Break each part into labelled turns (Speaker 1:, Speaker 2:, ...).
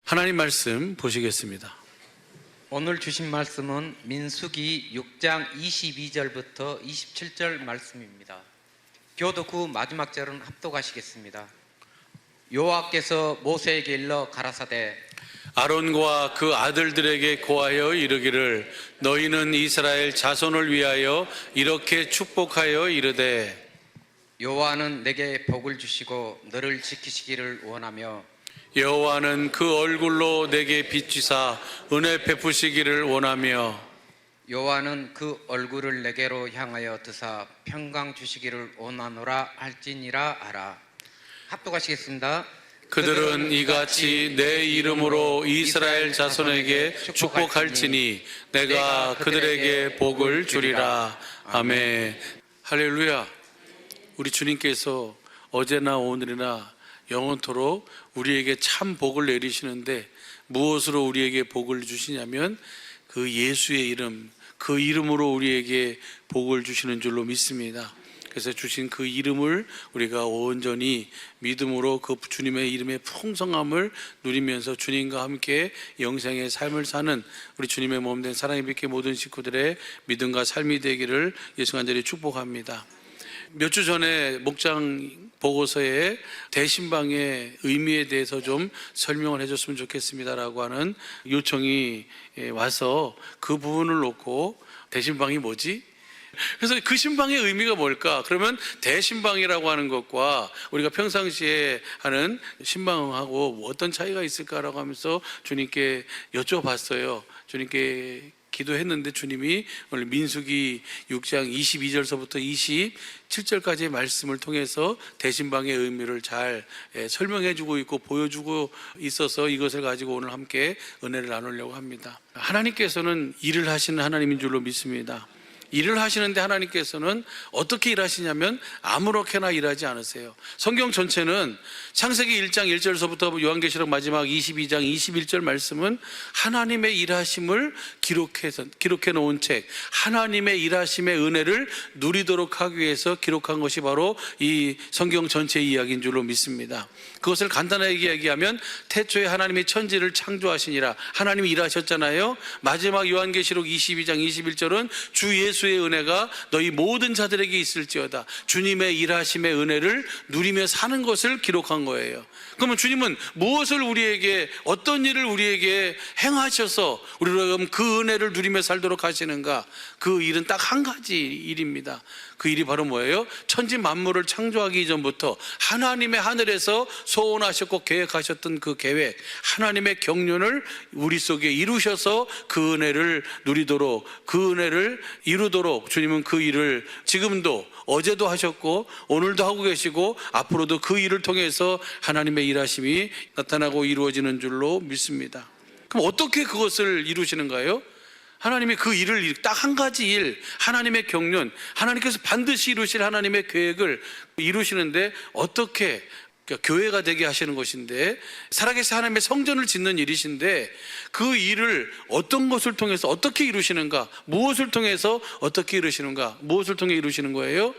Speaker 1: 하나님 말씀 보시겠습니다.
Speaker 2: 오늘 주신 말씀은 민수기 6장 22절부터 27절 말씀입니다. 교독 후 마지막 절은 합독하시겠습니다. 여호와께서 모세에게 일러 가라사대
Speaker 1: 아론과 그 아들들에게 고하여 이르기를 너희는 이스라엘 자손을 위하여 이렇게 축복하여 이르되
Speaker 2: 여호와는 내게 복을 주시고 너를 지키시기를 원하며
Speaker 1: 여호와는 그 얼굴로 내게 비추사 은혜 베푸시기를 원하며
Speaker 2: 여호와는 그 얼굴을 내게로 향하여 드사 평강 주시기를 원하노라 할지니라 알아. 합독하시겠습니다.
Speaker 1: 그들은 이같이 내 이름으로 이스라엘 자손에게 축복할지니 내가 그들에게 복을 주리라. 아멘. 할렐루야. 우리 주님께서 어제나 오늘이나 영원토록 우리에게 참 복을 내리시는데 무엇으로 우리에게 복을 주시냐면 그 예수의 이름, 그 이름으로 우리에게 복을 주시는 줄로 믿습니다. 그래서 주신 그 이름을 우리가 온전히 믿음으로 그 주님의 이름의 풍성함을 누리면서 주님과 함께 영생의 삶을 사는 우리 주님의 몸된 사랑의 빛의 모든 식구들의 믿음과 삶이 되기를 예수 간절히 축복합니다. 몇 주 전에 목장 보고서에 대신방의 의미에 대해서 좀 설명을 해줬으면 좋겠습니다라고 하는 요청이 와서 그 부분을 놓고 대신방이 뭐지? 그래서 그 신방의 의미가 뭘까? 그러면 대신방이라고 하는 것과 우리가 평상시에 하는 신방하고 어떤 차이가 있을까라고 하면서 주님께 여쭤봤어요. 주님께 기도했는데 주님이 오늘 민수기 6장 22절서부터 27절까지의 말씀을 통해서 대신방의 의미를 잘 설명해 주고 있고 보여주고 있어서 이것을 가지고 오늘 함께 은혜를 나누려고 합니다. 하나님께서는 일을 하시는 하나님인 줄로 믿습니다. 일을 하시는데 하나님께서는 어떻게 일하시냐면 아무렇게나 일하지 않으세요. 성경 전체는 창세기 1장 1절서부터 요한계시록 마지막 22장 21절 말씀은 하나님의 일하심을 기록해 놓은 책, 하나님의 일하심의 은혜를 누리도록 하기 위해서 기록한 것이 바로 이 성경 전체의 이야기인 줄로 믿습니다. 그것을 간단하게 얘기하면 태초에 하나님이 천지를 창조하시니라. 하나님이 일하셨잖아요. 마지막 요한계시록 22장 21절은 주 예수의 은혜가 너희 모든 자들에게 있을지어다. 주님의 일하심의 은혜를 누리며 사는 것을 기록한 거예요. 그러면 주님은 무엇을 우리에게, 어떤 일을 우리에게 행하셔서 우리가 그 은혜를 누리며 살도록 하시는가? 그 일은 딱 한 가지 일입니다. 그 일이 바로 뭐예요? 천지 만물을 창조하기 이전부터 하나님의 하늘에서 소원하셨고 계획하셨던 그 계획, 하나님의 경륜을 우리 속에 이루셔서 그 은혜를 누리도록, 그 은혜를 이루도록 주님은 그 일을 지금도, 어제도 하셨고 오늘도 하고 계시고 앞으로도 그 일을 통해서 하나님의 일하심이 나타나고 이루어지는 줄로 믿습니다. 그럼 어떻게 그것을 이루시는가요? 하나님이 그 일을 딱 한 가지 일, 하나님의 경륜, 하나님께서 반드시 이루실 하나님의 계획을 이루시는데 어떻게, 그러니까 교회가 되게 하시는 것인데 살아계신 하나님의 성전을 짓는 일이신데 그 일을 어떤 것을 통해서 어떻게 이루시는가? 무엇을 통해서 어떻게 이루시는가? 무엇을 통해 이루시는 거예요?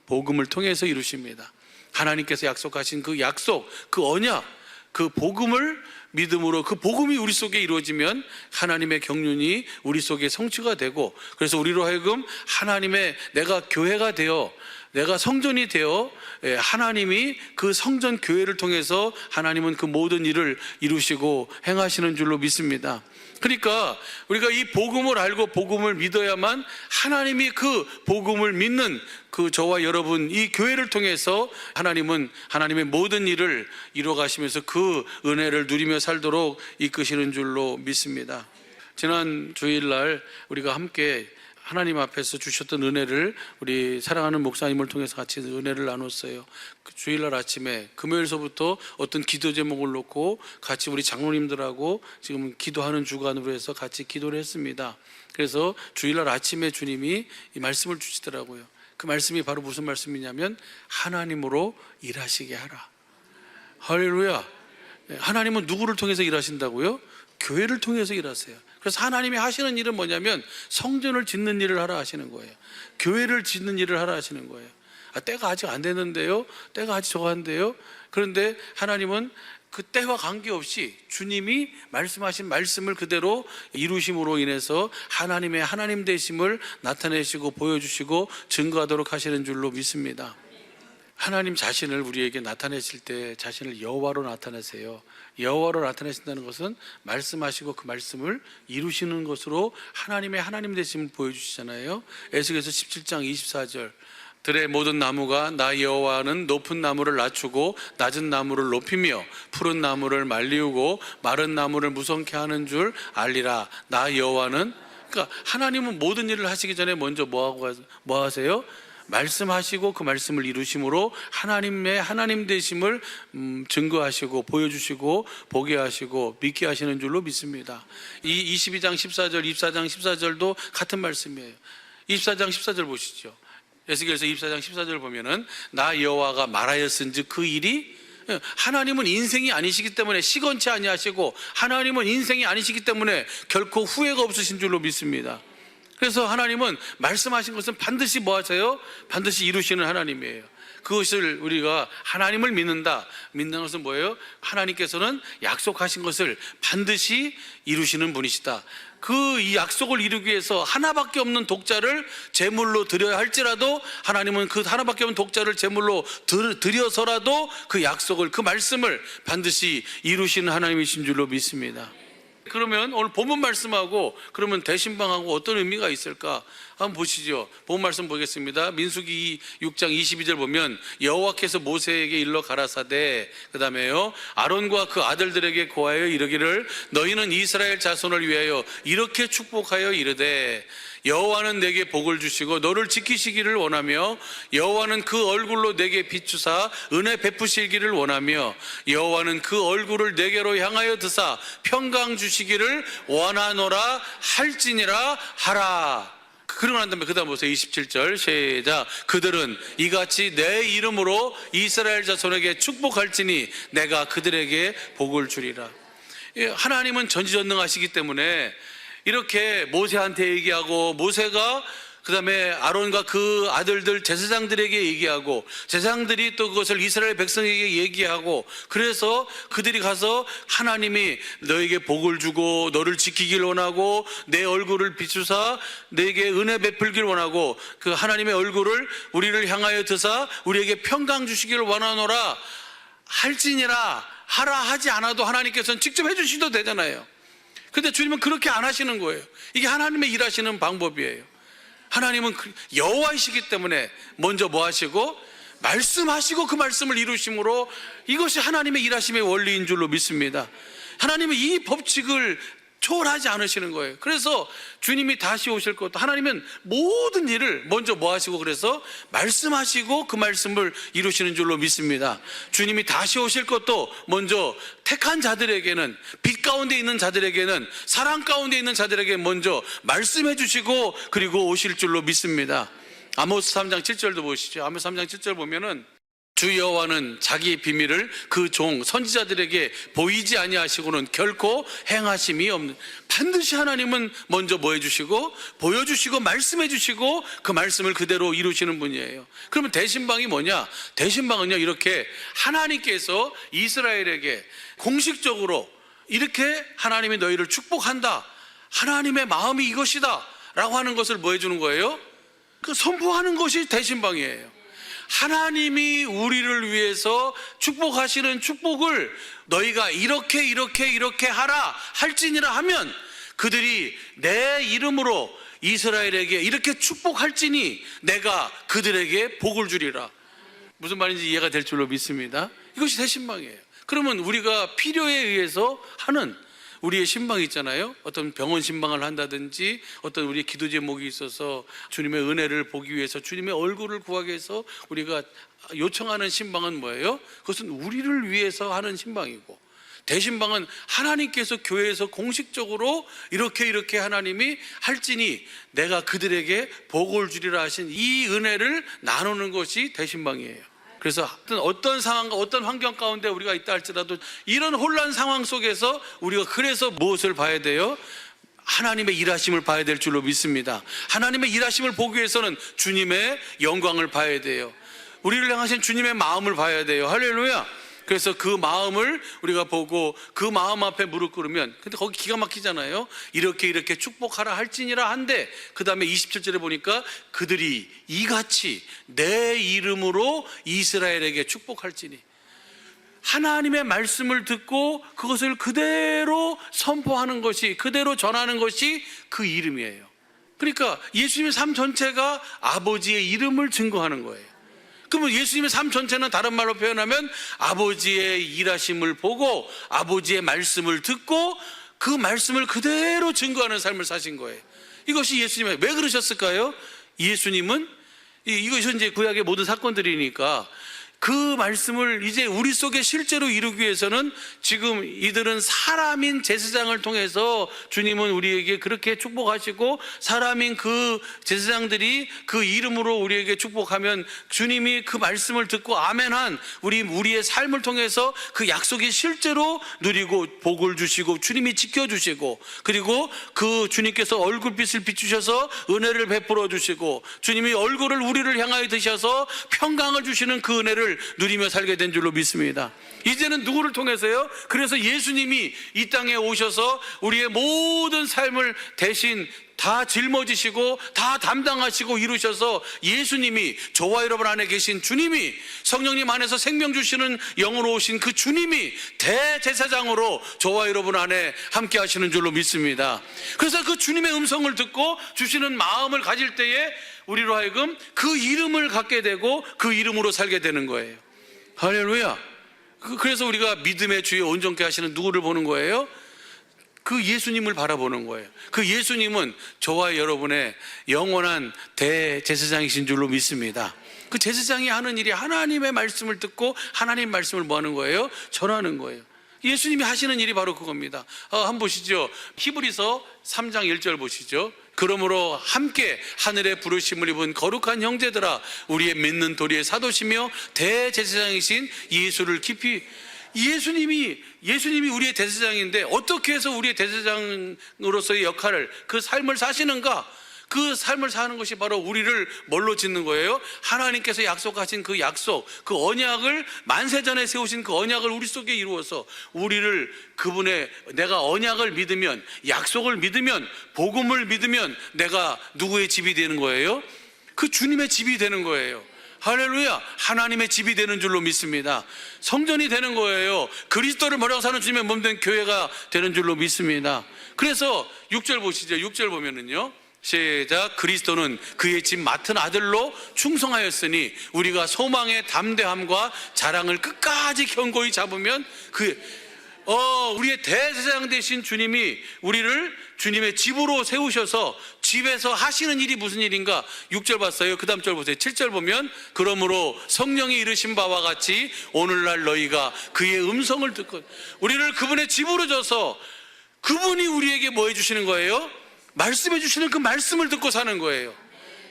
Speaker 1: 복음을 통해서 이루십니다. 하나님께서 약속하신 그 약속, 그 언약, 그 복음을 믿음으로, 그 복음이 우리 속에 이루어지면 하나님의 경륜이 우리 속에 성취가 되고, 그래서 우리로 하여금 하나님의, 내가 교회가 되어, 내가 성전이 되어 하나님이 그 성전 교회를 통해서 하나님은 그 모든 일을 이루시고 행하시는 줄로 믿습니다. 그러니까 우리가 이 복음을 알고 복음을 믿어야만 하나님이 그 복음을 믿는 그 저와 여러분, 이 교회를 통해서 하나님은 하나님의 모든 일을 이루어 가시면서 그 은혜를 누리며 살도록 이끄시는 줄로 믿습니다. 지난 주일날 우리가 함께 하나님 앞에서 주셨던 은혜를 우리 사랑하는 목사님을 통해서 같이 은혜를 나눴어요. 그 주일날 아침에 금요일서부터 어떤 기도 제목을 놓고 같이 우리 장로님들하고 지금 기도하는 주간으로 해서 같이 기도를 했습니다. 그래서 주일날 아침에 주님이 이 말씀을 주시더라고요. 그 말씀이 바로 무슨 말씀이냐면 하나님으로 일하시게 하라. 할렐루야. 하나님은 누구를 통해서 일하신다고요? 교회를 통해서 일하세요. 그래서 하나님이 하시는 일은 뭐냐면 성전을 짓는 일을 하라 하시는 거예요. 교회를 짓는 일을 하라 하시는 거예요. 때가 아직 안 됐는데요, 때가 아직 적한데요. 그런데 하나님은 그 때와 관계없이 주님이 말씀하신 말씀을 그대로 이루심으로 인해서 하나님의 하나님 되심을 나타내시고 보여주시고 증거하도록 하시는 줄로 믿습니다. 하나님 자신을 우리에게 나타내실 때 자신을 여호와로 나타내세요. 여호와로 나타내신다는 것은 말씀하시고 그 말씀을 이루시는 것으로 하나님의 하나님 되심을 보여주시잖아요. 에스겔서 17장 24절, 들의 모든 나무가 나 여호와는 높은 나무를 낮추고 낮은 나무를 높이며 푸른 나무를 말리우고 마른 나무를 무성케 하는 줄 알리라. 나 여호와는, 그러니까 하나님은 모든 일을 하시기 전에 먼저 뭐 하세요? 말씀하시고 그 말씀을 이루심으로 하나님의 하나님 되심을 증거하시고 보여주시고 보게 하시고 믿게 하시는 줄로 믿습니다. 이 22장 14절, 24장 14절도 같은 말씀이에요. 24장 14절 보시죠. 에스겔서 24장 14절 보면은 나 여호와가 말하였은즉 그 일이, 하나님은 인생이 아니시기 때문에 시건치 아니하시고 하나님은 인생이 아니시기 때문에 결코 후회가 없으신 줄로 믿습니다. 그래서 하나님은 말씀하신 것은 반드시 뭐 하세요? 반드시 이루시는 하나님이에요. 그것을 우리가 하나님을 믿는다. 믿는 것은 뭐예요? 하나님께서는 약속하신 것을 반드시 이루시는 분이시다. 그 이 약속을 이루기 위해서 하나밖에 없는 독자를 제물로 드려야 할지라도 하나님은 그 하나밖에 없는 독자를 제물로 드려서라도 그 약속을, 그 말씀을 반드시 이루시는 하나님이신 줄로 믿습니다. 그러면 오늘 본문 말씀하고 그러면 대신방하고 어떤 의미가 있을까? 한번 보시죠. 본문 말씀 보겠습니다. 민수기 6장 22절 보면 여호와께서 모세에게 일러 가라사대, 그 다음에요, 아론과 그 아들들에게 고하여 이르기를 너희는 이스라엘 자손을 위하여 이렇게 축복하여 이르되 여호와는 내게 복을 주시고 너를 지키시기를 원하며 여호와는 그 얼굴로 내게 비추사 은혜 베푸시기를 원하며 여호와는 그 얼굴을 내게로 향하여 드사 평강 주시기를 원하노라 할지니라 하라. 그러고 난 다음에 그 다음 보세요. 27절 시작. 그들은 이같이 내 이름으로 이스라엘 자손에게 축복할지니 내가 그들에게 복을 주리라. 하나님은 전지전능하시기 때문에 이렇게 모세한테 얘기하고 모세가 그 다음에 아론과 그 아들들 제사장들에게 얘기하고 제사장들이 또 그것을 이스라엘 백성에게 얘기하고, 그래서 그들이 가서 하나님이 너에게 복을 주고 너를 지키길 원하고 내 얼굴을 비추사 내게 은혜 베풀길 원하고 그 하나님의 얼굴을 우리를 향하여 드사 우리에게 평강 주시기를 원하노라 할지니라 하라 하지 않아도 하나님께서는 직접 해주시도 되잖아요. 근데 주님은 그렇게 안 하시는 거예요. 이게 하나님의 일하시는 방법이에요. 하나님은 여호와이시기 때문에 먼저 뭐 하시고 말씀하시고 그 말씀을 이루심으로 이것이 하나님의 일하심의 원리인 줄로 믿습니다. 하나님은 이 법칙을 초월하지 않으시는 거예요. 그래서 주님이 다시 오실 것도 하나님은 모든 일을 먼저 뭐 하시고 그래서 말씀하시고 그 말씀을 이루시는 줄로 믿습니다. 주님이 다시 오실 것도 먼저 택한 자들에게는, 빛 가운데 있는 자들에게는, 사랑 가운데 있는 자들에게 먼저 말씀해 주시고 그리고 오실 줄로 믿습니다. 아모스 3장 7절도 보시죠. 아모스 3장 7절 보면은 주 여호와는 자기의 비밀을 그 종 선지자들에게 보이지 아니하시고는 결코 행하심이 없는, 반드시 하나님은 먼저 뭐 해주시고 보여주시고 말씀해 주시고 그 말씀을 그대로 이루시는 분이에요. 그러면 대신방이 뭐냐? 대신방은요, 이렇게 하나님께서 이스라엘에게 공식적으로 이렇게 하나님이 너희를 축복한다, 하나님의 마음이 이것이다 라고 하는 것을 뭐 해주는 거예요? 그 선포하는 것이 대신방이에요. 하나님이 우리를 위해서 축복하시는 축복을 너희가 이렇게 하라 할지니라 하면 그들이 내 이름으로 이스라엘에게 이렇게 축복할지니 내가 그들에게 복을 주리라. 무슨 말인지 이해가 될 줄로 믿습니다. 이것이 대신방이에요. 그러면 우리가 필요에 의해서 하는 우리의 신방이 있잖아요. 어떤 병원 신방을 한다든지 어떤 우리의 기도 제목이 있어서 주님의 은혜를 보기 위해서 주님의 얼굴을 구하기 위해서 우리가 요청하는 신방은 뭐예요? 그것은 우리를 위해서 하는 신방이고, 대신방은 하나님께서 교회에서 공식적으로 이렇게 하나님이 할지니 내가 그들에게 복을 주리라 하신 이 은혜를 나누는 것이 대신방이에요. 그래서 어떤 상황과 어떤 환경 가운데 우리가 있다 할지라도 이런 혼란 상황 속에서 우리가 그래서 무엇을 봐야 돼요? 하나님의 일하심을 봐야 될 줄로 믿습니다. 하나님의 일하심을 보기 위해서는 주님의 영광을 봐야 돼요. 우리를 향하신 주님의 마음을 봐야 돼요. 할렐루야. 그래서 그 마음을 우리가 보고 그 마음 앞에 무릎 꿇으면, 근데 거기 기가 막히잖아요. 이렇게 축복하라 할지니라 한데, 그 다음에 27절에 보니까 그들이 이같이 내 이름으로 이스라엘에게 축복할지니. 하나님의 말씀을 듣고 그것을 그대로 선포하는 것이, 그대로 전하는 것이 그 이름이에요. 그러니까 예수님의 삶 전체가 아버지의 이름을 증거하는 거예요. 그러면 예수님의 삶 전체는 다른 말로 표현하면 아버지의 일하심을 보고 아버지의 말씀을 듣고 그 말씀을 그대로 증거하는 삶을 사신 거예요. 이것이 예수님의, 왜 그러셨을까요? 예수님은, 이것이 이제 구약의 모든 사건들이니까 그 말씀을 이제 우리 속에 실제로 이루기 위해서는 지금 이들은 사람인 제사장을 통해서 주님은 우리에게 그렇게 축복하시고, 사람인 그 제사장들이 그 이름으로 우리에게 축복하면 주님이 그 말씀을 듣고 아멘한 우리의 삶을 통해서 그 약속이 실제로 누리고 복을 주시고 주님이 지켜주시고, 그리고 그 주님께서 얼굴빛을 비추셔서 은혜를 베풀어 주시고 주님이 얼굴을 우리를 향하여 드셔서 평강을 주시는 그 은혜를 누리며 살게 된 줄로 믿습니다. 이제는 누구를 통해서요? 그래서 예수님이 이 땅에 오셔서 우리의 모든 삶을 대신 다 짊어지시고 다 담당하시고 이루셔서, 예수님이, 저와 여러분 안에 계신 주님이, 성령님 안에서 생명 주시는 영으로 오신 그 주님이 대제사장으로 저와 여러분 안에 함께 하시는 줄로 믿습니다. 그래서 그 주님의 음성을 듣고 주시는 마음을 가질 때에 우리로 하여금 그 이름을 갖게 되고 그 이름으로 살게 되는 거예요. 할렐루야. 그래서 우리가 믿음의 주에 온전케 하시는 누구를 보는 거예요? 그 예수님을 바라보는 거예요. 그 예수님은 저와 여러분의 영원한 대제사장이신 줄로 믿습니다. 그 제사장이 하는 일이 하나님의 말씀을 듣고 하나님 말씀을 뭐 하는 거예요? 전하는 거예요. 예수님이 하시는 일이 바로 그겁니다. 한번 보시죠. 히브리서 3장 1절 보시죠. 그러므로 함께 하늘의 부르심을 입은 거룩한 형제들아, 우리의 믿는 도리의 사도시며 대제사장이신 예수를 깊이, 예수님이 우리의 대제사장인데 어떻게 해서 우리의 대제사장으로서의 역할을, 그 삶을 사시는가? 그 삶을 사는 것이 바로 우리를 뭘로 짓는 거예요? 하나님께서 약속하신 그 약속, 그 언약을, 만세전에 세우신 그 언약을 우리 속에 이루어서 우리를, 그분의, 내가 언약을 믿으면, 약속을 믿으면, 복음을 믿으면 내가 누구의 집이 되는 거예요? 그 주님의 집이 되는 거예요. 할렐루야. 하나님의 집이 되는 줄로 믿습니다. 성전이 되는 거예요. 그리스도를 모르고 사는 주님의 몸된 교회가 되는 줄로 믿습니다. 그래서 6절 보시죠. 6절 보면은요, 시작. 그리스도는 그의 집 맡은 아들로 충성하였으니 우리가 소망의 담대함과 자랑을 끝까지 견고히 잡으면 우리의 대제사장 되신 주님이 우리를 주님의 집으로 세우셔서 집에서 하시는 일이 무슨 일인가? 6절 봤어요. 그 다음 절 보세요. 7절 보면, 그러므로 성령이 이르신 바와 같이 오늘날 너희가 그의 음성을 듣고, 우리를 그분의 집으로 줘서 그분이 우리에게 뭐 해주시는 거예요? 말씀해 주시는 그 말씀을 듣고 사는 거예요.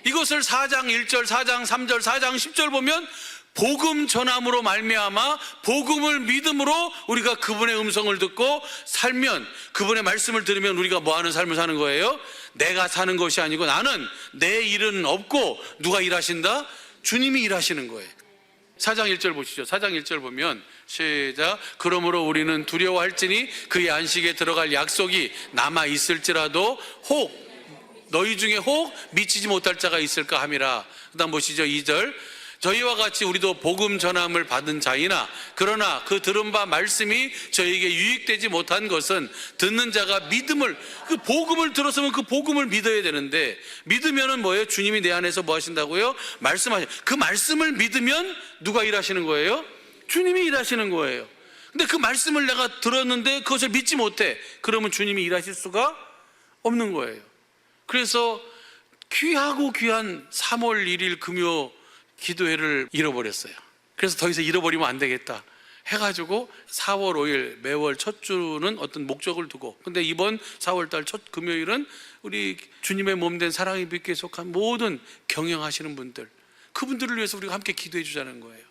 Speaker 1: 이것을 4장 1절, 4장 3절, 4장 10절 보면 복음 전함으로 말미암아 복음을 믿음으로 우리가 그분의 음성을 듣고 살면, 그분의 말씀을 들으면 우리가 뭐 하는 삶을 사는 거예요? 내가 사는 것이 아니고, 나는 내 일은 없고 누가 일하신다? 주님이 일하시는 거예요. 4장 1절 보시죠. 4장 1절 보면, 시작. 그러므로 우리는 두려워할지니 그의 안식에 들어갈 약속이 남아 있을지라도 너희 중에 혹 미치지 못할 자가 있을까 함이라. 그 다음 보시죠. 2절. 저희와 같이 우리도 복음 전함을 받은 자이나, 그러나 그 들은 바 말씀이 저에게 유익되지 못한 것은 듣는 자가 믿음을, 그 복음을 들었으면 그 복음을 믿어야 되는데, 믿으면은 뭐예요? 주님이 내 안에서 뭐 하신다고요? 그 말씀을 믿으면 누가 일하시는 거예요? 주님이 일하시는 거예요. 근데 그 말씀을 내가 들었는데 그것을 믿지 못해. 그러면 주님이 일하실 수가 없는 거예요. 그래서 귀하고 귀한 3월 1일 금요 기도회를 잃어버렸어요. 그래서 더 이상 잃어버리면 안 되겠다 해가지고 4월 5일 매월 첫 주는 어떤 목적을 두고, 근데 이번 4월달 첫 금요일은 우리 주님의 몸된 사랑의 빛에 속한 모든 경영하시는 분들, 그분들을 위해서 우리가 함께 기도해 주자는 거예요.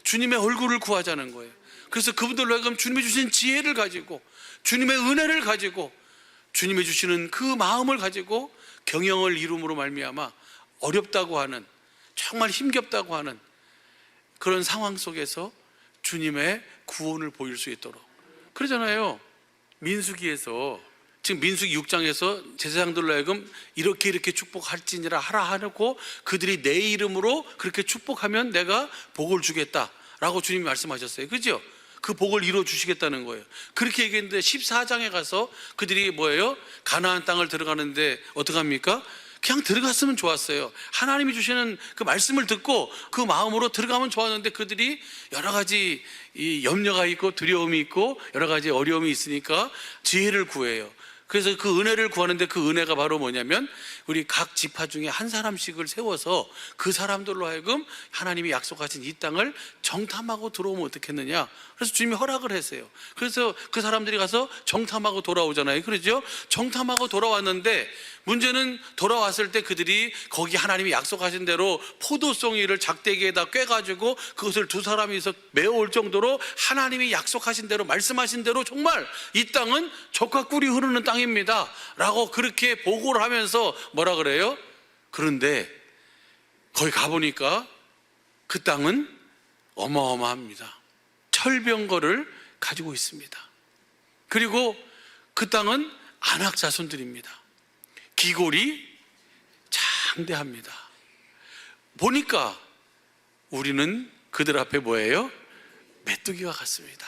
Speaker 1: 주님의 얼굴을 구하자는 거예요. 그래서 그분들로 하여금 주님이 주신 지혜를 가지고, 주님의 은혜를 가지고, 주님이 주시는 그 마음을 가지고 경영을 이룸으로 말미암아 어렵다고 하는, 정말 힘겹다고 하는 그런 상황 속에서 주님의 구원을 보일 수 있도록. 그러잖아요. 민수기에서, 지금 민수기 6장에서 제사장들로 하여금 이렇게 축복할지니라 하라 하고 그들이 내 이름으로 그렇게 축복하면 내가 복을 주겠다라고 주님이 말씀하셨어요. 그죠? 그 복을 이루어 주시겠다는 거예요. 그렇게 얘기했는데 14장에 가서 그들이 뭐예요? 가나안 땅을 들어가는데 어떡합니까? 그냥 들어갔으면 좋았어요. 하나님이 주시는 그 말씀을 듣고 그 마음으로 들어가면 좋았는데 그들이 여러 가지 이 염려가 있고 두려움이 있고 여러 가지 어려움이 있으니까 지혜를 구해요. 그래서 그 은혜를 구하는데 그 은혜가 바로 뭐냐면 우리 각 지파 중에 한 사람씩을 세워서 그 사람들로 하여금 하나님이 약속하신 이 땅을 정탐하고 들어오면 어떻겠느냐. 그래서 주님이 허락을 했어요. 그래서 그 사람들이 가서 정탐하고 돌아오잖아요. 그렇죠? 정탐하고 돌아왔는데 문제는 돌아왔을 때 그들이 거기 하나님이 약속하신 대로 포도송이를 작대기에다 꿰가지고 그것을 두 사람이서 메어올 정도로 하나님이 약속하신 대로 말씀하신 대로 정말 이 땅은 젖과 꿀이 흐르는 땅입니다 라고 그렇게 보고를 하면서 뭐라 그래요? 그런데 거기 가보니까 그 땅은 어마어마합니다. 철병거를 가지고 있습니다. 그리고 그 땅은 아낙 자손들입니다. 기골이 장대합니다. 보니까 우리는 그들 앞에 뭐예요? 메뚜기와 같습니다.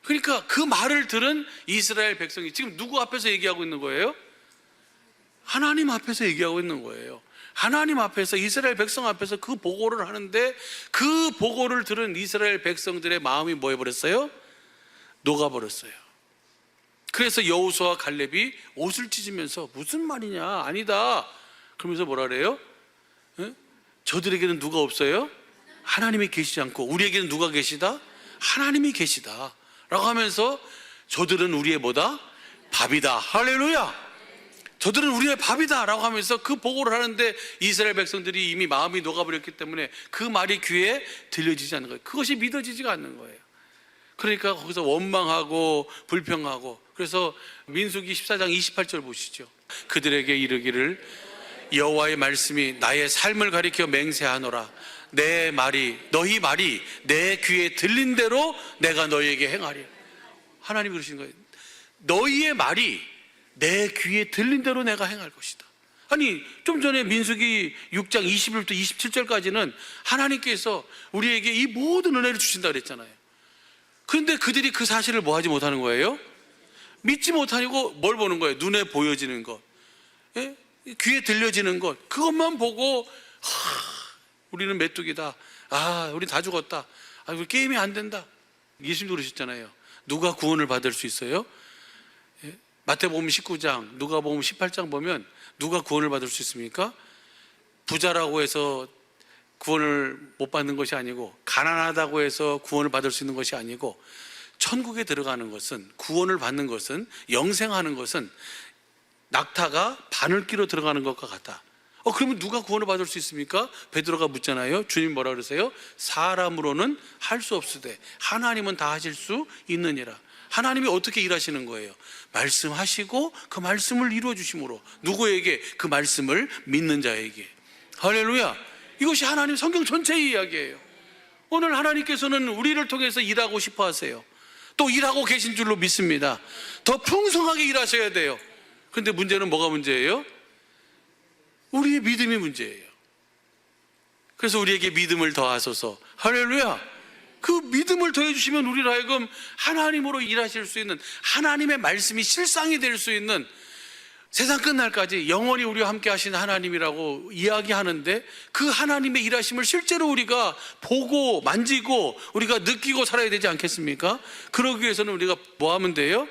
Speaker 1: 그러니까 그 말을 들은 이스라엘 백성이 지금 누구 앞에서 얘기하고 있는 거예요? 하나님 앞에서 얘기하고 있는 거예요. 하나님 앞에서, 이스라엘 백성 앞에서 그 보고를 하는데 그 보고를 들은 이스라엘 백성들의 마음이 뭐 해버렸어요? 녹아버렸어요. 그래서 여호수아와 갈렙이 옷을 찢으면서 무슨 말이냐, 아니다 그러면서 뭐라 그래요? 저들에게는 누가 없어요? 하나님이 계시지 않고 우리에게는 누가 계시다? 하나님이 계시다 라고 하면서 저들은 우리의 뭐다? 밥이다. 할렐루야. 저들은 우리의 밥이다 라고 하면서 그 보고를 하는데 이스라엘 백성들이 이미 마음이 녹아버렸기 때문에 그 말이 귀에 들려지지 않는 거예요. 그것이 믿어지지가 않는 거예요. 그러니까 거기서 원망하고 불평하고. 그래서 민수기 14장 28절 보시죠. 그들에게 이르기를 여호와의 말씀이 나의 삶을 가리켜 맹세하노라. 내 말이, 너희 말이 내 귀에 들린 대로 내가 너희에게 행하리라. 하나님이 그러신 거예요. 너희의 말이 내 귀에 들린 대로 내가 행할 것이다. 아니 좀 전에 민수기 6장 21절부터 27절까지는 하나님께서 우리에게 이 모든 은혜를 주신다 그랬잖아요. 그런데 그들이 그 사실을 뭐 하지 못하는 거예요? 믿지 못하고 뭘 보는 거예요? 눈에 보여지는 것, 예? 귀에 들려지는 것, 그것만 보고 우리는 메뚜기다, 우리 다 죽었다, 우리 게임이 안 된다. 예수님도 그러셨잖아요. 누가 구원을 받을 수 있어요? 예? 마태복음 19장, 누가복음 18장 보면 누가 구원을 받을 수 있습니까? 부자라고 해서 구원을 못 받는 것이 아니고, 가난하다고 해서 구원을 받을 수 있는 것이 아니고, 천국에 들어가는 것은, 구원을 받는 것은, 영생하는 것은 낙타가 바늘기로 들어가는 것과 같다. 그러면 누가 구원을 받을 수 있습니까? 베드로가 묻잖아요. 주님 뭐라 그러세요? 사람으로는 할 수 없으되 하나님은 다 하실 수 있느니라. 하나님이 어떻게 일하시는 거예요? 말씀하시고 그 말씀을 이루어 주심으로. 누구에게? 그 말씀을 믿는 자에게. 할렐루야. 이것이 하나님 성경 전체의 이야기예요. 오늘 하나님께서는 우리를 통해서 일하고 싶어 하세요. 또 일하고 계신 줄로 믿습니다. 더 풍성하게 일하셔야 돼요. 그런데 문제는 뭐가 문제예요? 우리의 믿음이 문제예요. 그래서 우리에게 믿음을 더하소서. 할렐루야. 그 믿음을 더해주시면 우리로 하여금 하나님으로 일하실 수 있는, 하나님의 말씀이 실상이 될 수 있는, 세상 끝날까지 영원히 우리와 함께 하신 하나님이라고 이야기하는데 그 하나님의 일하심을 실제로 우리가 보고 만지고 우리가 느끼고 살아야 되지 않겠습니까? 그러기 위해서는 우리가 뭐 하면 돼요?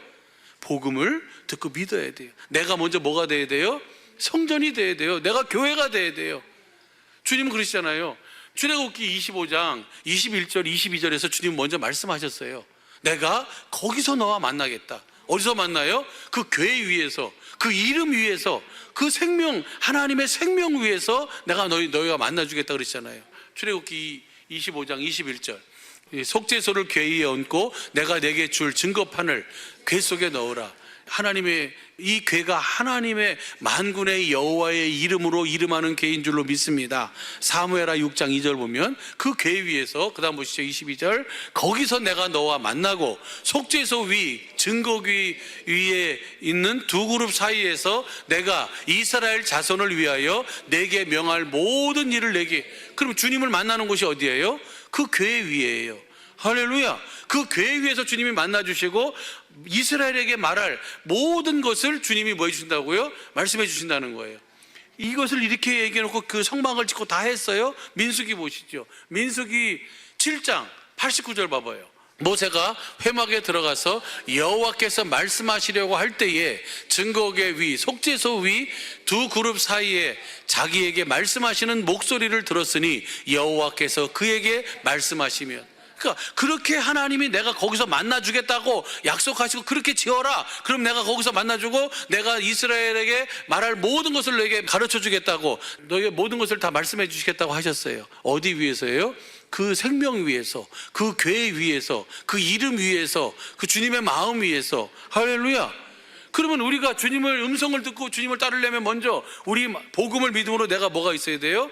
Speaker 1: 복음을 듣고 믿어야 돼요. 내가 먼저 뭐가 돼야 돼요? 성전이 돼야 돼요. 내가 교회가 돼야 돼요. 주님은 그러시잖아요. 출애굽기 25장 21절 22절에서 주님 먼저 말씀하셨어요. 내가 거기서 너와 만나겠다. 어디서 만나요? 그 교회 위에서, 그 이름 위에서, 그 생명, 하나님의 생명 위에서 내가 너희와 만나주겠다 그랬잖아요. 출애굽기 25장 21절. 속죄소를 궤 위에 얹고 내가 내게 줄 증거판을 궤 속에 넣으라. 하나님의 이 궤가 하나님의 만군의 여호와의 이름으로 이름하는 궤인 줄로 믿습니다. 사무엘하 6장 2절 보면 그 궤 위에서, 그 다음 보시죠, 22절, 거기서 내가 너와 만나고 속죄소 위 증거귀 위에 있는 두 그룹 사이에서 내가 이스라엘 자손을 위하여 내게 명할 모든 일을 내게. 그럼 주님을 만나는 곳이 어디예요? 그 궤 위에요. 할렐루야. 그 궤 위에서 주님이 만나주시고 이스라엘에게 말할 모든 것을 주님이 뭐 해주신다고요? 말씀해 주신다는 거예요. 이것을 이렇게 얘기해놓고 그 성막을 짓고 다 했어요. 민수기 보시죠. 민수기 7장 89절 봐봐요. 모세가 회막에 들어가서 여호와께서 말씀하시려고 할 때에 증거궤 위 속죄소 위 두 그룹 사이에 자기에게 말씀하시는 목소리를 들었으니 여호와께서 그에게 말씀하시면, 그러니까 그렇게 하나님이 내가 거기서 만나주겠다고 약속하시고 그렇게 지어라. 그럼 내가 거기서 만나주고 내가 이스라엘에게 말할 모든 것을 너에게 가르쳐주겠다고, 너에게 모든 것을 다 말씀해 주시겠다고 하셨어요. 어디 위해서예요? 그 생명 위에서, 그 궤 위에서, 그 이름 위에서, 그 주님의 마음 위에서. 할렐루야. 그러면 우리가 주님을 음성을 듣고 주님을 따르려면 먼저 우리 복음을 믿음으로 내가 뭐가 있어야 돼요?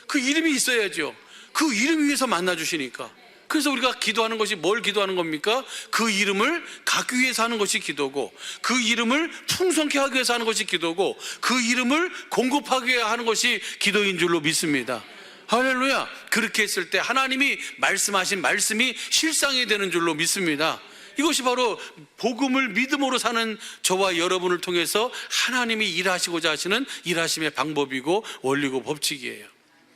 Speaker 1: 그 이름이 있어야죠. 그 이름 위에서 만나주시니까. 그래서 우리가 기도하는 것이 뭘 기도하는 겁니까? 그 이름을 갖기 위해서 하는 것이 기도고, 그 이름을 풍성케 하기 위해서 하는 것이 기도고, 그 이름을 공급하기 위해 하는 것이 기도인 줄로 믿습니다. 할렐루야. 그렇게 했을 때 하나님이 말씀하신 말씀이 실상이 되는 줄로 믿습니다. 이것이 바로 복음을 믿음으로 사는 저와 여러분을 통해서 하나님이 일하시고자 하시는 일하심의 방법이고 원리고 법칙이에요.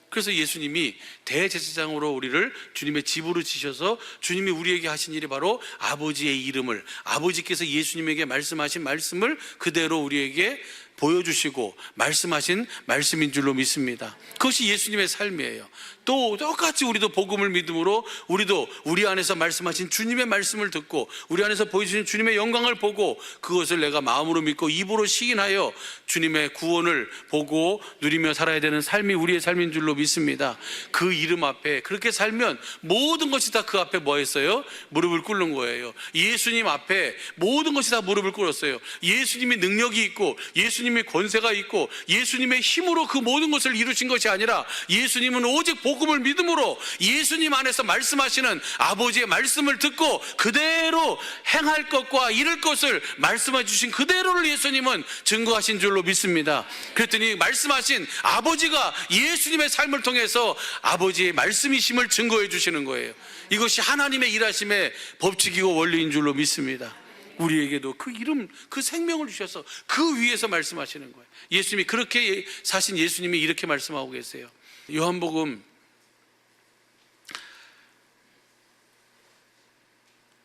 Speaker 1: 그래서 예수님이 대제사장으로 우리를 주님의 집으로 지셔서 주님이 우리에게 하신 일이 바로 아버지의 이름을, 아버지께서 예수님에게 말씀하신 말씀을 그대로 우리에게 보여주시고 말씀하신 말씀인 줄로 믿습니다. 그것이 예수님의 삶이에요. 또 똑같이 우리도 복음을 믿음으로 우리도 우리 안에서 말씀하신 주님의 말씀을 듣고 우리 안에서 보여주신 주님의 영광을 보고 그것을 내가 마음으로 믿고 입으로 시인하여 주님의 구원을 보고 누리며 살아야 되는 삶이 우리의 삶인 줄로 믿습니다. 그 이름 앞에 그렇게 살면 모든 것이 다 그 앞에 뭐 했어요? 무릎을 꿇는 거예요. 예수님 앞에 모든 것이 다 무릎을 꿇었어요. 예수님이 능력이 있고 예수님의 권세가 있고 예수님의 힘으로 그 모든 것을 이루신 것이 아니라 예수님은 오직 복음을 믿음으로 예수님 안에서 말씀하시는 아버지의 말씀을 듣고 그대로 행할 것과 이룰 것을 말씀해 주신 그대로를 예수님은 증거하신 줄로 믿습니다. 그랬더니 말씀하신 아버지가 예수님의 삶을 통해서 아버지의 말씀이심을 증거해 주시는 거예요. 이것이 하나님의 일하심의 법칙이고 원리인 줄로 믿습니다. 우리에게도 그 이름, 그 생명을 주셔서 그 위에서 말씀하시는 거예요. 예수님이 그렇게 사신 예수님이 이렇게 말씀하고 계세요. 요한복음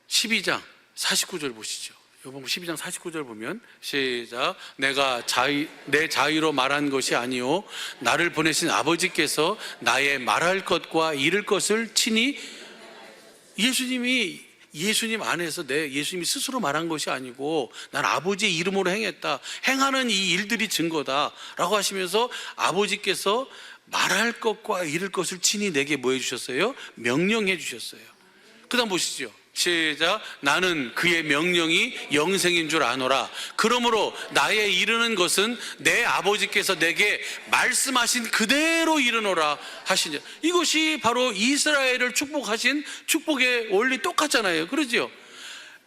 Speaker 1: 12장 49절 보시죠. 요한복음 12장 49절 보면 시작. 내가 내 자유로 말한 것이 아니요 나를 보내신 아버지께서 나의 말할 것과 이룰 것을 친히, 예수님이 예수님 안에서 예수님이 스스로 말한 것이 아니고 난 아버지의 이름으로 행했다, 행하는 이 일들이 증거다 라고 하시면서 아버지께서 말할 것과 이룰 것을 친히 내게 뭐 해주셨어요? 명령해 주셨어요. 그 다음 보시죠. 시작. 나는 그의 명령이 영생인 줄 아노라. 그러므로 나의 이르는 것은 내 아버지께서 내게 말씀하신 그대로 이르노라 하시냐. 이것이 바로 이스라엘을 축복하신 축복의 원리 똑같잖아요. 그러죠?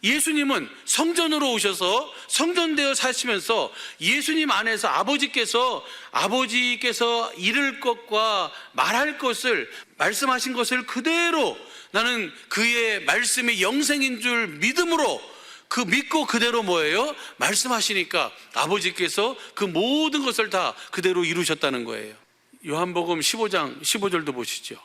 Speaker 1: 예수님은 성전으로 오셔서 성전되어 사시면서 예수님 안에서 아버지께서 이룰 것과 말할 것을 말씀하신 것을 그대로, 나는 그의 말씀이 영생인 줄 믿음으로 그 믿고 그대로 뭐예요? 말씀하시니까 아버지께서 그 모든 것을 다 그대로 이루셨다는 거예요. 요한복음 15장 15절도 보시죠.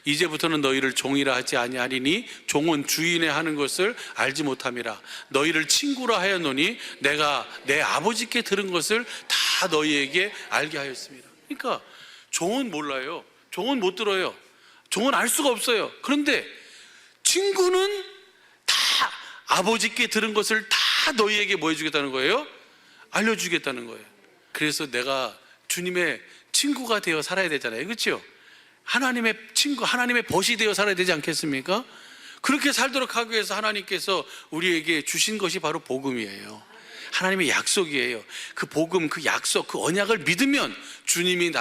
Speaker 1: 이제부터는 너희를 종이라 하지 아니하리니 종은 주인의 하는 것을 알지 못함이라. 너희를 친구라 하였노니 내가 내 아버지께 들은 것을 다 너희에게 알게 하였습니다. 그러니까 종은 몰라요. 종은 못 들어요. 종은 알 수가 없어요. 그런데 친구는 다 아버지께 들은 것을 다 너희에게 뭐 해주겠다는 거예요? 알려주겠다는 거예요. 그래서 내가 주님의 친구가 되어 살아야 되잖아요. 그렇죠? 하나님의 친구, 하나님의 벗이 되어 살아야 되지 않겠습니까? 그렇게 살도록 하기 위해서 하나님께서 우리에게 주신 것이 바로 복음이에요. 하나님의 약속이에요. 그 복음, 그 약속, 그 언약을 믿으면 주님이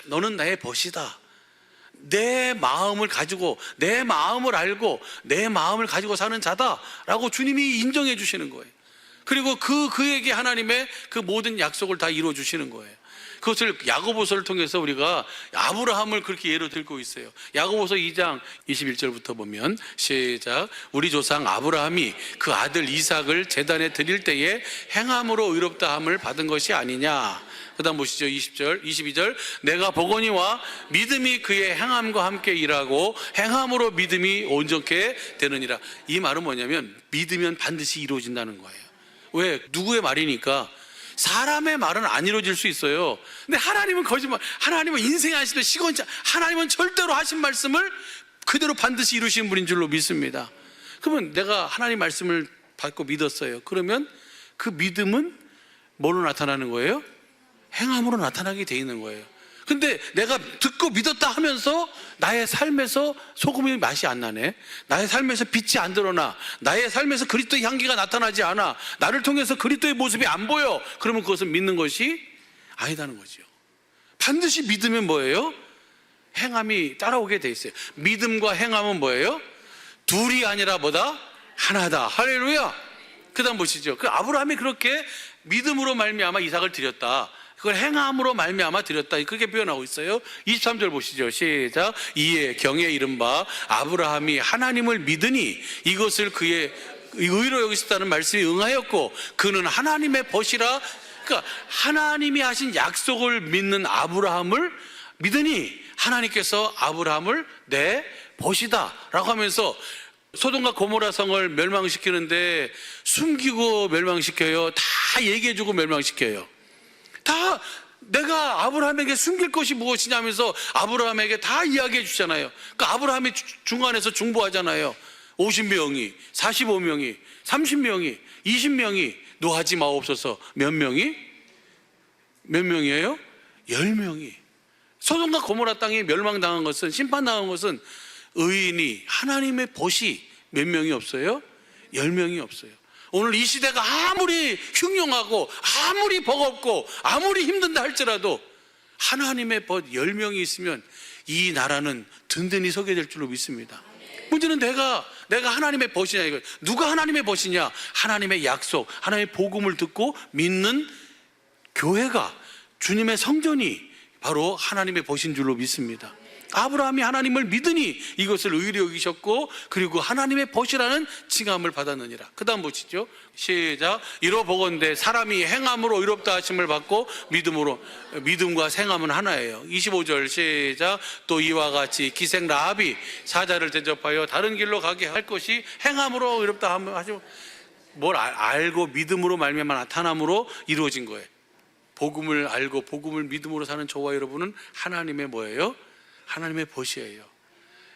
Speaker 1: 너는 나의 벗이다, 내 마음을 가지고, 내 마음을 알고 내 마음을 가지고 사는 자다라고 주님이 인정해 주시는 거예요. 그리고 그에게 하나님의 그 모든 약속을 다 이루어 주시는 거예요. 그것을 야고보서를 통해서 우리가 아브라함을 그렇게 예로 들고 있어요. 야고보서 2장 21절부터 보면 시작. 우리 조상 아브라함이 그 아들 이삭을 제단에 드릴 때에 행함으로 의롭다함을 받은 것이 아니냐. 그 다음 보시죠. 20절, 22절. 내가 보거니와 믿음이 그의 행함과 함께 일하고 행함으로 믿음이 온전케 되느니라. 이 말은 뭐냐면 믿으면 반드시 이루어진다는 거예요. 왜? 누구의 말이니까. 사람의 말은 안 이루어질 수 있어요. 근데 하나님은 거짓말, 하나님은 인생의 하시는 시건자, 하나님은 절대로 하신 말씀을 그대로 반드시 이루시는 분인 줄로 믿습니다. 그러면 내가 하나님 말씀을 받고 믿었어요. 그러면 그 믿음은 뭘로 나타나는 거예요? 행함으로 나타나게 돼 있는 거예요. 근데 내가 듣고 믿었다 하면서 나의 삶에서 소금의 맛이 안 나네, 나의 삶에서 빛이 안 드러나, 나의 삶에서 그리스도의 향기가 나타나지 않아, 나를 통해서 그리스도의 모습이 안 보여, 그러면 그것은 믿는 것이 아니다는 거죠. 반드시 믿으면 뭐예요? 행함이 따라오게 돼 있어요. 믿음과 행함은 뭐예요? 둘이 아니라 뭐다? 하나다. 할렐루야. 그 다음 보시죠. 그 아브라함이 그렇게 믿음으로 말미암아 이삭을 드렸다, 그걸 행함으로 말미암아 드렸다, 그렇게 표현하고 있어요. 23절 보시죠. 시작. 이에 경에 이른 바 아브라함이 하나님을 믿으니 이것을 그의 의로 여기셨다는 말씀이 응하였고 그는 하나님의 벗이라. 그러니까 하나님이 하신 약속을 믿는 아브라함을 믿으니 하나님께서 아브라함을 내 벗이다 라고 하면서 소돔과 고모라 성을 멸망시키는데 숨기고 멸망시켜요. 다 얘기해주고 멸망시켜요. 다 내가 아브라함에게 숨길 것이 무엇이냐 하면서 아브라함에게 다 이야기해 주잖아요. 그러니까 아브라함이 중간에서 중보하잖아요. 50명이, 45명이, 30명이, 20명이 노하지 마옵소서. 몇 명이? 몇 명이에요? 10명이. 소돔과 고모라 땅이 멸망당한 것은, 심판당한 것은 의인이, 하나님의 벗이 몇 명이 없어요? 10명이 없어요. 오늘 이 시대가 아무리 흉흉하고 아무리 버겁고 아무리 힘든다 할지라도 하나님의 벗 10명이 있으면 이 나라는 든든히 서게 될 줄로 믿습니다. 문제는 내가 하나님의 벗이냐 이거. 누가 하나님의 벗이냐? 하나님의 약속, 하나님의 복음을 듣고 믿는 교회가, 주님의 성전이 바로 하나님의 벗인 줄로 믿습니다. 아브라함이 하나님을 믿으니 이것을 의로 여기셨고 그리고 하나님의 벗이라는 칭함을 받았느니라. 그 다음 보시죠. 시작. 이로보건대 사람이 행함으로 의롭다 하심을 받고 믿음과 행함은 하나예요. 25절 시작. 또 이와 같이 기생 라합이 사자를 대접하여 다른 길로 가게 할 것이 행함으로 의롭다 하시고, 뭘 알고 믿음으로 말미암아 나타남으로 이루어진 거예요. 복음을 알고 복음을 믿음으로 사는 저와 여러분은 하나님의 뭐예요? 하나님의 벗이에요.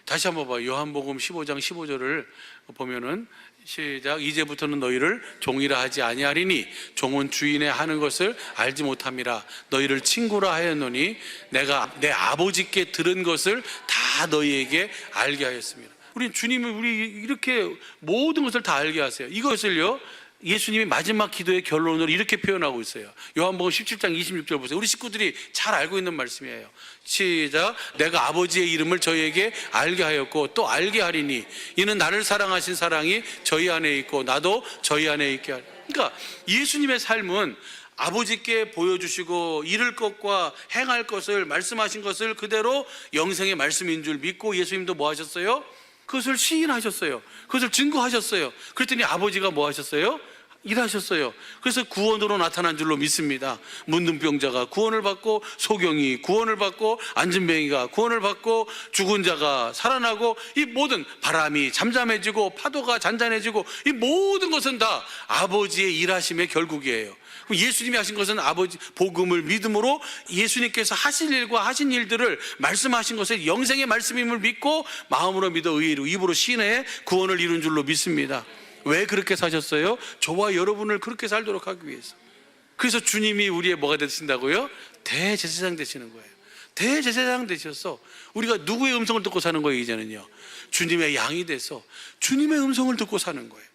Speaker 1: 다시 한번 봐요. 요한복음 15장 15절을 보면은 시작. 이제부터는 너희를 종이라 하지 아니하리니 종은 주인의 하는 것을 알지 못함이라. 너희를 친구라 하였노니 내가 내 아버지께 들은 것을 다 너희에게 알게 하였습니다. 우리 주님이 우리 이렇게 모든 것을 다 알게 하세요. 이것을요 예수님이 마지막 기도의 결론으로 이렇게 표현하고 있어요. 요한복음 17장 26절 보세요. 우리 식구들이 잘 알고 있는 말씀이에요. 시작. 내가 아버지의 이름을 저희에게 알게 하였고 또 알게 하리니 이는 나를 사랑하신 사랑이 저희 안에 있고 나도 저희 안에 있게 하리. 그러니까 예수님의 삶은 아버지께 보여주시고 이룰 것과 행할 것을, 말씀하신 것을 그대로 영생의 말씀인 줄 믿고 예수님도 뭐 하셨어요? 그것을 시인하셨어요. 그것을 증거하셨어요. 그랬더니 아버지가 뭐 하셨어요? 일하셨어요. 그래서 구원으로 나타난 줄로 믿습니다. 문둥병자가 구원을 받고, 소경이 구원을 받고, 안진뱅이가 구원을 받고, 죽은 자가 살아나고, 이 모든 바람이 잠잠해지고 파도가 잔잔해지고, 이 모든 것은 다 아버지의 일하심의 결국이에요. 예수님이 하신 것은 아버지 복음을 믿음으로 예수님께서 하실 일과 하신 일들을 말씀하신 것을 영생의 말씀임을 믿고 마음으로 믿어 의로 입으로 신해 구원을 이룬 줄로 믿습니다. 왜 그렇게 사셨어요? 저와 여러분을 그렇게 살도록 하기 위해서. 그래서 주님이 우리의 뭐가 되신다고요? 대제사장 되시는 거예요. 대제사장 되셔서 우리가 누구의 음성을 듣고 사는 거예요? 이제는요 주님의 양이 돼서 주님의 음성을 듣고 사는 거예요.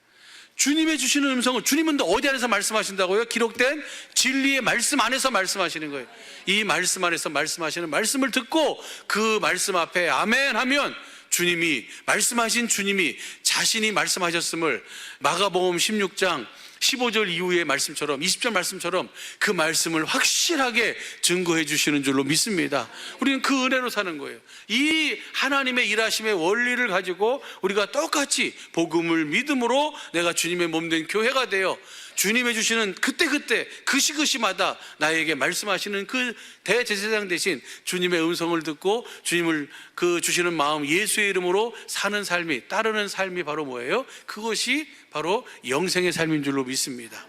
Speaker 1: 주님의 주시는 음성을, 주님은 어디 안에서 말씀하신다고요? 기록된 진리의 말씀 안에서 말씀하시는 거예요. 이 말씀 안에서 말씀하시는 말씀을 듣고 그 말씀 앞에 아멘 하면 주님이, 말씀하신 주님이 자신이 말씀하셨음을 마가복음 16장 15절 이후의 말씀처럼, 20절 말씀처럼 그 말씀을 확실하게 증거해 주시는 줄로 믿습니다. 우리는 그 은혜로 사는 거예요. 이 하나님의 일하심의 원리를 가지고 우리가 똑같이 복음을 믿음으로 내가 주님의 몸된 교회가 되어 주님의 주시는 그때그때 그 시그시마다 나에게 말씀하시는 그 대제사장 대신 주님의 음성을 듣고 주님을 그 주시는 마음, 예수의 이름으로 사는 삶이, 따르는 삶이 바로 뭐예요? 그것이 바로 영생의 삶인 줄로 믿습니다.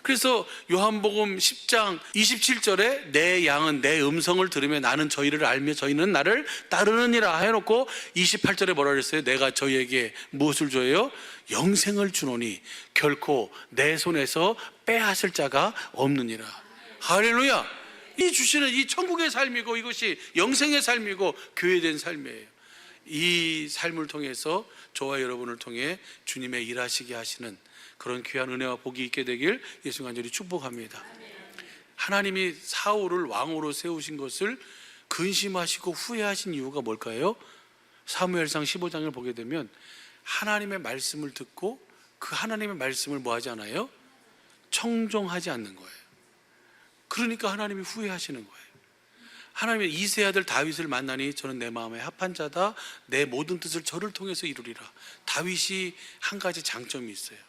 Speaker 1: 그래서 요한복음 10장 27절에 내 양은 내 음성을 들으며 나는 저희를 알며 저희는 나를 따르느니라 해놓고 28절에 뭐라 그랬어요? 내가 저희에게 무엇을 줘요? 영생을 주노니 결코 내 손에서 빼앗을 자가 없느니라. 할렐루야. 이 주시는 이 천국의 삶이고 이것이 영생의 삶이고 교회된 삶이에요. 이 삶을 통해서 저와 여러분을 통해 주님의 일하시게 하시는 그런 귀한 은혜와 복이 있게 되길 예수 간절히 축복합니다. 하나님이 사울을 왕으로 세우신 것을 근심하시고 후회하신 이유가 뭘까요? 사무엘상 15장을 보게 되면 하나님의 말씀을 듣고 그 하나님의 말씀을 뭐 하지 않아요? 청종하지 않는 거예요. 그러니까 하나님이 후회하시는 거예요. 하나님의 이세 아들 다윗을 만나니 저는 내 마음에 합한 자다, 내 모든 뜻을 저를 통해서 이루리라. 다윗이 한 가지 장점이 있어요.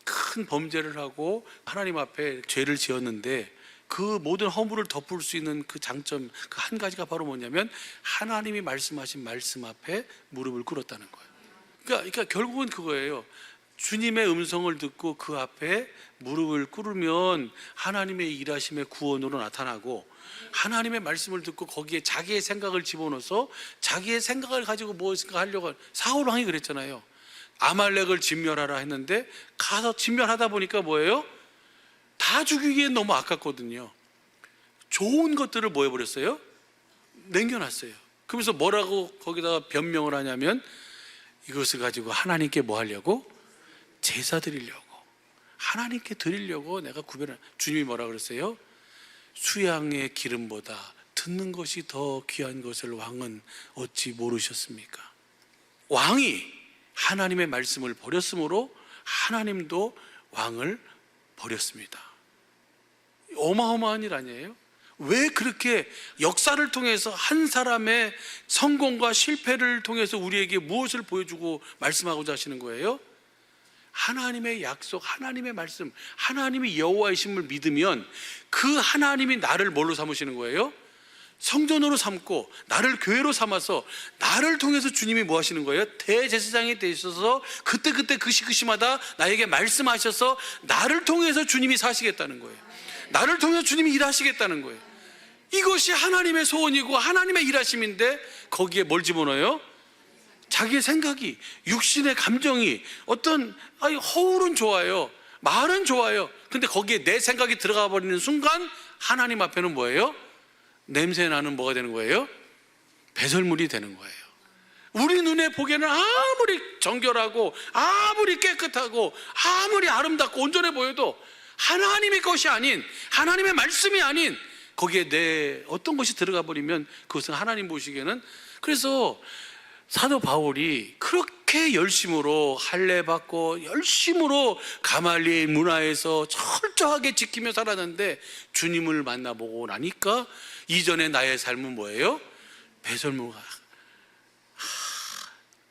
Speaker 1: 큰 범죄를 하고 하나님 앞에 죄를 지었는데 그 모든 허물을 덮을 수 있는 그 장점, 그 한 가지가 바로 뭐냐면 하나님이 말씀하신 말씀 앞에 무릎을 꿇었다는 거예요. 그러니까 결국은 그거예요. 주님의 음성을 듣고 그 앞에 무릎을 꿇으면 하나님의 일하심의 구원으로 나타나고, 하나님의 말씀을 듣고 거기에 자기의 생각을 집어넣어서 자기의 생각을 가지고 무엇인가 하려고, 사울 왕이 그랬잖아요. 아말렉을 진멸하라 했는데 가서 진멸하다 보니까 뭐예요? 다 죽이기엔 너무 아깝거든요. 좋은 것들을 뭐 해버렸어요? 남겨놨어요. 그러면서 뭐라고 거기다가 변명을 하냐면 이것을 가지고 하나님께 뭐 하려고? 제사 드리려고, 하나님께 드리려고 내가 구별한. 주님이 뭐라 그랬어요? 수양의 기름보다 듣는 것이 더 귀한 것을 왕은 어찌 모르셨습니까? 왕이 하나님의 말씀을 버렸으므로 하나님도 왕을 버렸습니다. 어마어마한 일 아니에요? 왜 그렇게 역사를 통해서 한 사람의 성공과 실패를 통해서 우리에게 무엇을 보여주고 말씀하고자 하시는 거예요? 하나님의 약속, 하나님의 말씀, 하나님이 여호와이심을 믿으면 그 하나님이 나를 뭘로 삼으시는 거예요? 성전으로 삼고 나를 교회로 삼아서 나를 통해서 주님이 뭐 하시는 거예요? 대제사장이 되셔서 그때그때 그 시마다 나에게 말씀하셔서 나를 통해서 주님이 사시겠다는 거예요. 나를 통해서 주님이 일하시겠다는 거예요. 이것이 하나님의 소원이고 하나님의 일하심인데 거기에 뭘 집어넣어요? 자기의 생각이, 육신의 감정이, 어떤 허울은 좋아요, 말은 좋아요. 근데 거기에 내 생각이 들어가 버리는 순간 하나님 앞에는 뭐예요? 냄새 나는 뭐가 되는 거예요? 배설물이 되는 거예요. 우리 눈에 보기에는 아무리 정결하고 아무리 깨끗하고 아무리 아름답고 온전해 보여도 하나님의 것이 아닌, 하나님의 말씀이 아닌 거기에 내 어떤 것이 들어가 버리면 그것은 하나님 보시기에는. 그래서 사도 바울이 그렇게 열심으로 할례 받고 열심으로 가말리엘 문화에서 철저하게 지키며 살았는데 주님을 만나보고 나니까 이전에 나의 삶은 뭐예요? 배설물가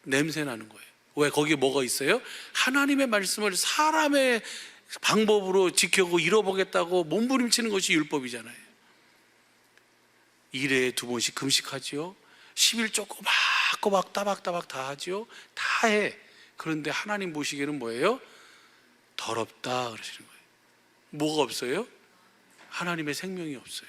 Speaker 1: 냄새 나는 거예요. 왜? 거기에 뭐가 있어요? 하나님의 말씀을 사람의 방법으로 지켜고 이뤄보겠다고 몸부림치는 것이 율법이잖아요. 일에 2번씩 금식하지요. 11조 꼬박꼬박 따박따박 다 하지요. 다 해. 그런데 하나님 보시기에는 뭐예요? 더럽다 그러시는 거예요. 뭐가 없어요? 하나님의 생명이 없어요.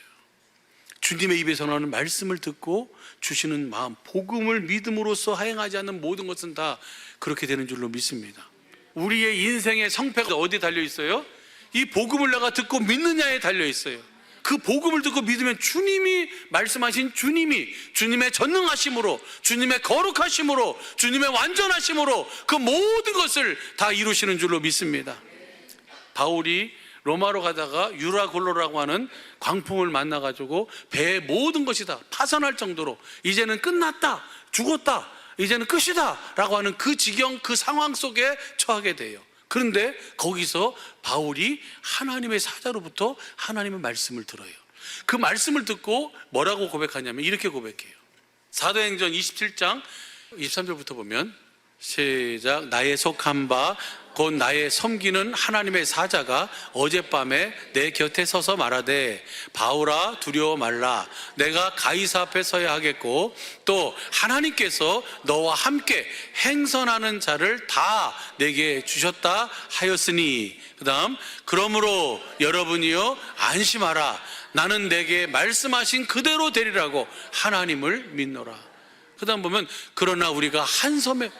Speaker 1: 주님의 입에서 나오는 말씀을 듣고 주시는 마음, 복음을 믿음으로써 행하지 않는 모든 것은 다 그렇게 되는 줄로 믿습니다. 우리의 인생의 성패가 어디에 달려 있어요? 이 복음을 내가 듣고 믿느냐에 달려 있어요. 그 복음을 듣고 믿으면 주님이 말씀하신 주님의 전능하심으로, 주님의 거룩하심으로, 주님의 완전하심으로 그 모든 것을 다 이루시는 줄로 믿습니다. 바울이 로마로 가다가 유라골로라고 하는 광풍을 만나가지고 배의 모든 것이 다 파산할 정도로 이제는 끝났다, 죽었다, 이제는 끝이다 라고 하는 그 지경, 그 상황 속에 처하게 돼요. 그런데 거기서 바울이 하나님의 사자로부터 하나님의 말씀을 들어요. 그 말씀을 듣고 뭐라고 고백하냐면 이렇게 고백해요. 사도행전 27장 23절부터 보면 시작. 나의 속한 바 곧 나의 섬기는 하나님의 사자가 어젯밤에 내 곁에 서서 말하되 바울아 두려워 말라. 내가 가이사 앞에 서야 하겠고 또 하나님께서 너와 함께 행선하는 자를 다 내게 주셨다 하였으니, 그 다음 그러므로 여러분이여 안심하라. 나는 내게 말씀하신 그대로 되리라고 하나님을 믿노라. 그 다음 보면 그러나 우리가 한 섬에,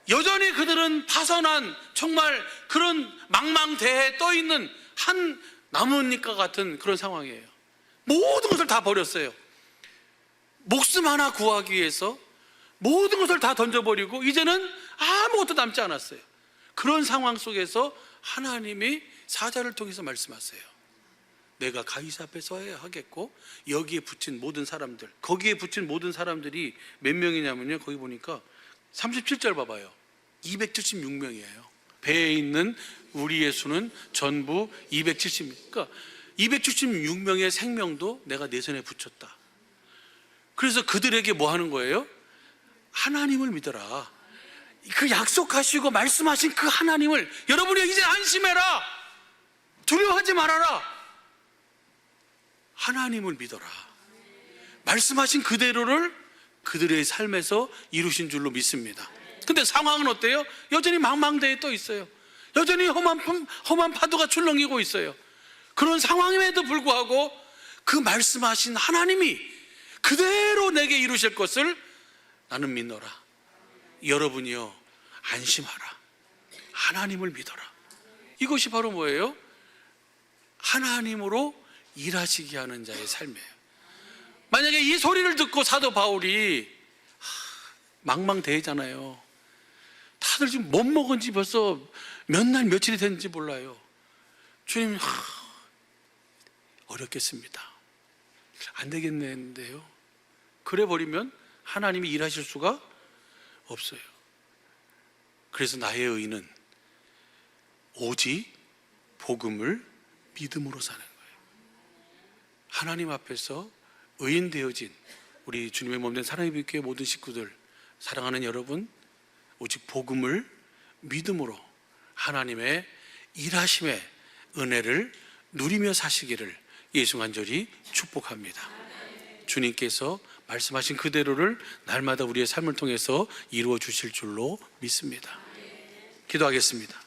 Speaker 1: 여전히 그들은 파선한 정말 그런 망망대해에 떠있는 한 나뭇잎과 같은 그런 상황이에요. 모든 것을 다 버렸어요. 목숨 하나 구하기 위해서 모든 것을 다 던져버리고 이제는 아무것도 남지 않았어요. 그런 상황 속에서 하나님이 사자를 통해서 말씀하세요. 내가 가이사 앞에 서야 하겠고 여기에 붙인 모든 사람들, 거기에 붙인 모든 사람들이 몇 명이냐면요, 거기 보니까 37절 봐봐요. 276명이에요. 배에 있는 우리의 수는 전부 270명. 그러니까 276명의 생명도 내가 내 손에 붙였다. 그래서 그들에게 뭐 하는 거예요? 하나님을 믿어라. 그 약속하시고 말씀하신 그 하나님을, 여러분이 이제 안심해라, 두려워하지 말아라, 하나님을 믿어라. 말씀하신 그대로를 그들의 삶에서 이루신 줄로 믿습니다. 근데 상황은 어때요? 여전히 망망대해에 떠 있어요. 여전히 험한 파도가 출렁이고 있어요. 그런 상황임에도 불구하고 그 말씀하신 하나님이 그대로 내게 이루실 것을 나는 믿노라. 여러분이요 안심하라. 하나님을 믿어라. 이것이 바로 뭐예요? 하나님으로 일하시게 하는 자의 삶이에요. 만약에 이 소리를 듣고 사도 바울이 망망대해잖아요. 다들 지금 못 먹은 지 벌써 몇 날 며칠이 됐는지 몰라요. 주님, 어렵겠습니다. 안 되겠는데요. 그래 버리면 하나님이 일하실 수가 없어요. 그래서 나의 의는 오직 복음을 믿음으로 사는 거예요. 하나님 앞에서 의인 되어진 우리 주님의 몸된 사랑의 빛교회 모든 식구들, 사랑하는 여러분, 오직 복음을 믿음으로 하나님의 일하심의 은혜를 누리며 사시기를 예수 간절히 축복합니다. 주님께서 말씀하신 그대로를 날마다 우리의 삶을 통해서 이루어 주실 줄로 믿습니다. 기도하겠습니다.